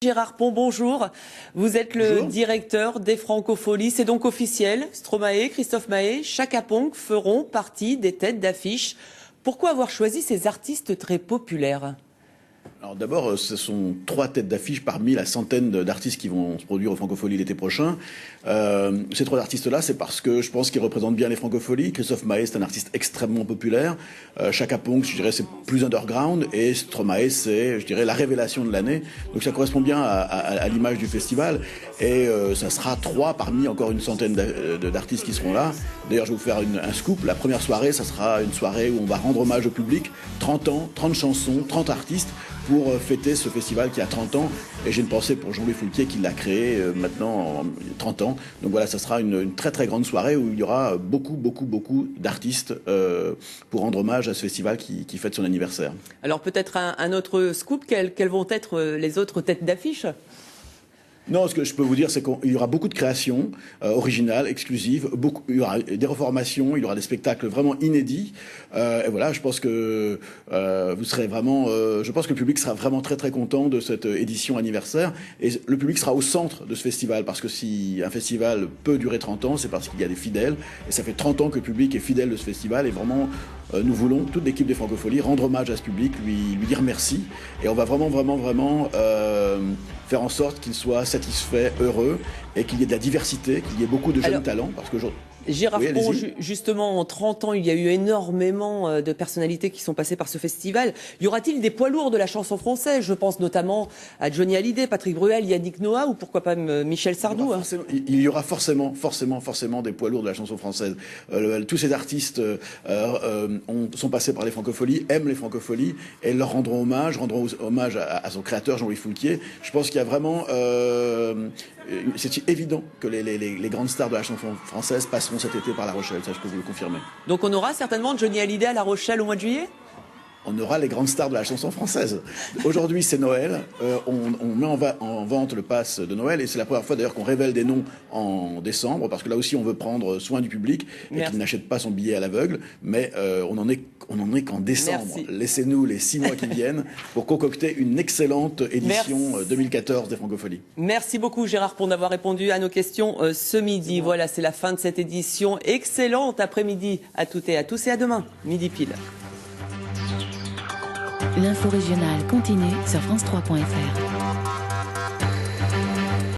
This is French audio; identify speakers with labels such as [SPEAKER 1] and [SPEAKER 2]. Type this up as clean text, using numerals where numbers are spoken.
[SPEAKER 1] Gérard Pont, bonjour. Vous êtes le directeur des Francopholies. C'est donc officiel. Stromae, Christophe Maé, Chaka Ponk feront partie des têtes d'affiche. Pourquoi avoir choisi ces artistes très populaires ?
[SPEAKER 2] Alors d'abord, ce sont 3 têtes d'affiche parmi la centaine d'artistes qui vont se produire aux Francopholies l'été prochain. Ces 3 artistes-là, c'est parce que je pense qu'ils représentent bien les Francopholies. Christophe Maé, c'est un artiste extrêmement populaire. Chaka Ponk, je dirais, c'est plus underground. Et Stromae, c'est, je dirais, la révélation de l'année. Donc ça correspond bien à l'image du festival. Et ça sera 3 parmi encore une centaine d'artistes qui seront là. D'ailleurs, je vais vous faire un scoop. La première soirée, ça sera une soirée où on va rendre hommage au public. 30 ans, 30 chansons, 30 artistes pour fêter ce festival qui a 30 ans. Et j'ai une pensée pour Jean-Louis Foulquier qui l'a créé maintenant en 30 ans. Donc voilà, ça sera une très très grande soirée où il y aura beaucoup d'artistes pour rendre hommage à ce festival qui fête son anniversaire.
[SPEAKER 1] Alors peut-être un autre scoop, quelles vont être les autres têtes d'affiche ?
[SPEAKER 2] Non, ce que je peux vous dire, c'est qu'il y aura beaucoup de créations originales, exclusives, il y aura des reformations, il y aura des spectacles vraiment inédits. Et voilà, je pense que vous serez vraiment, je pense que le public sera vraiment très très content de cette édition anniversaire. Et le public sera au centre de ce festival, parce que si un festival peut durer 30 ans, c'est parce qu'il y a des fidèles. Et ça fait 30 ans que le public est fidèle de ce festival. Et vraiment, nous voulons, toute l'équipe des Francopholies, rendre hommage à ce public, lui dire merci. Et on va vraiment faire en sorte qu'il soit satisfait, heureux, et qu'il y ait de la diversité, qu'il y ait beaucoup de jeunes talents, parce que
[SPEAKER 1] Gérard Pont, justement, en 30 ans, il y a eu énormément de personnalités qui sont passées par ce festival. Y aura-t-il des poids lourds de la chanson française ? Je pense notamment à Johnny Hallyday, Patrick Bruel, Yannick Noah ou pourquoi pas Michel Sardou.
[SPEAKER 2] Il y aura forcément des poids lourds de la chanson française. Tous ces artistes sont passés par les Francopholies, aiment les Francopholies et leur rendront hommage à son créateur Jean-Louis Foulquier. Je pense qu'il y a vraiment... c'est évident que les grandes stars de la chanson française passeront cet été par La Rochelle, ça je peux vous le confirmer.
[SPEAKER 1] Donc on aura certainement Johnny Hallyday à La Rochelle au mois de juillet ?
[SPEAKER 2] On aura les grandes stars de la chanson française. Aujourd'hui, c'est Noël. On met en vente le pass de Noël. Et c'est la première fois d'ailleurs qu'on révèle des noms en décembre. Parce que là aussi, on veut prendre soin du public et qu'il n'achète pas son billet à l'aveugle. Mais on n'en est qu'en décembre. Laissez-nous les 6 mois qui viennent pour concocter une excellente édition 2014 des Francopholies.
[SPEAKER 1] Merci beaucoup Gérard pour d'avoir répondu à nos questions ce midi. Voilà, c'est la fin de cette édition. Excellente après-midi à toutes et à tous. Et à demain, midi pile.
[SPEAKER 3] L'info régionale continue sur France3.fr.